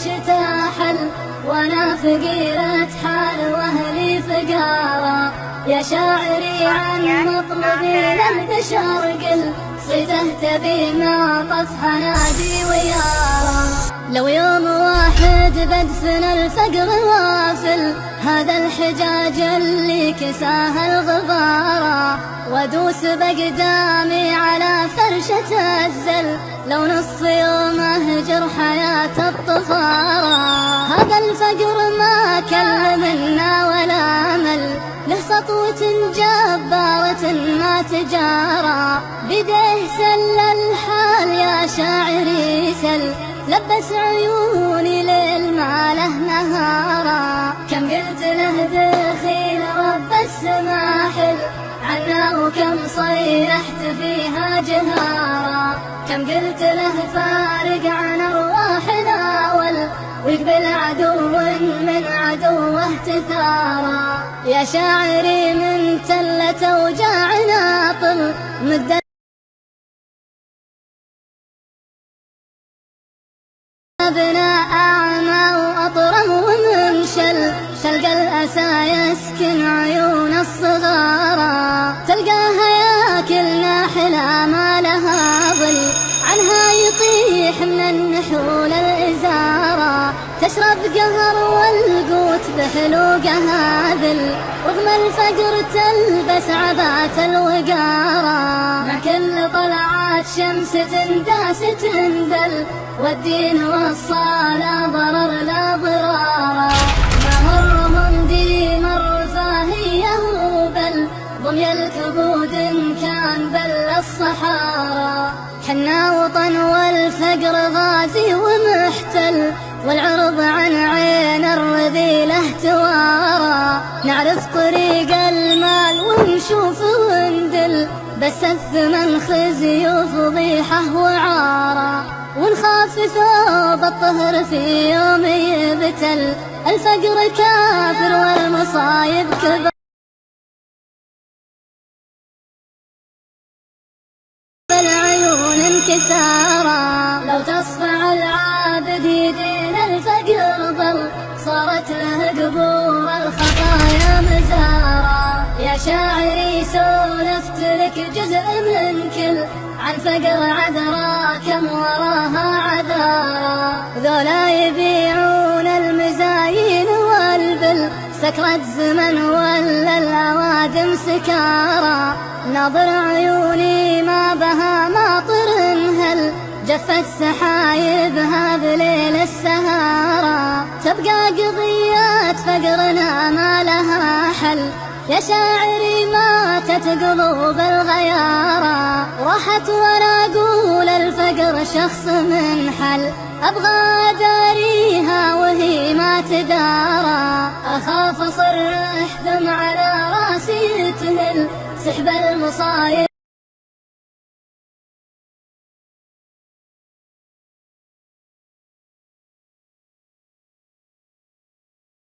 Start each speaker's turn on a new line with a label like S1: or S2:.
S1: الشتا حل، وانا فقيرة حال واهلي فقارا. يا شاعري عن مطلبي للبشر قل، صيته تبي ما طف حنادي ويارا. لو يوم واحد بدفن الفقر وافل، هذا الحجاج اللي كساه الغبارا. وادوس بقدامي على فرشة الزل، لو نص يوم اهجر حياة الطفارة. هذا الفقر ما كل منا ولا مل، له سطوة جبارة ما تجارى. بيديه سل الحال يا شاعري سل، لبس عيوني ليل ما له نهارا. كم قلت له دخيل رب السماحل عنا، وكم صيحت فيها جهارا. كم قلت له فارق عن ارواحنا ويقبل عدو من عدوه تثارا. يا شاعري من تلة اوجاعنا طل مد أبناء أعمى وأطرم ومنشل، تلقى الأسى يسكن عيون الصغارى. تلقاها ياكل ناحلة ما لها ظل، عنها يطيح من النحول الإزارة. تشرب قهر والقوت بحلوقها ذل، رغم الفقر تلبس عبات الوقارة. مع كل طلعات شمس تنداس تندل، والدين والصلاة ضرر لا ضرارا. مهرهم ديم الرفاهية بل ضمي الكبود إن كان بل الصحارى. حنا وطن والفقر غازي ومحتل، والعرض عن عين الرذيلة توارى. نعرف طريق المال ونشوف وندل، بس الثمن خزي وفضيحة وعارى. ونخاف ثوب الطهر في يوم يبتل، الفقر كافر والمصايب كبر. العيون انكسارا، لو تصفع العابد يدين الفقر ظل، صارت له قبور الخطايا مزارا. يا شاعري سولفت لك جزء من كل، عن فقر عذرا كم وراها عذارا. ذولا يبيعون المزايين والبل، سكرة زمن ولا الأوادم سكارى. ناظر عيوني ما بها ماطر هل، جفت سحايبها بليل السهارى. تبقى قضيات فقرنا ما لها حل، يا شاعري ماتت قلوب الغيارى. راحت وانا اقول الفقر شخص من حل، ابغى اداريها وهي ما تدارى. اخاف اصرح دمع على راسي تهل، سحب المصايب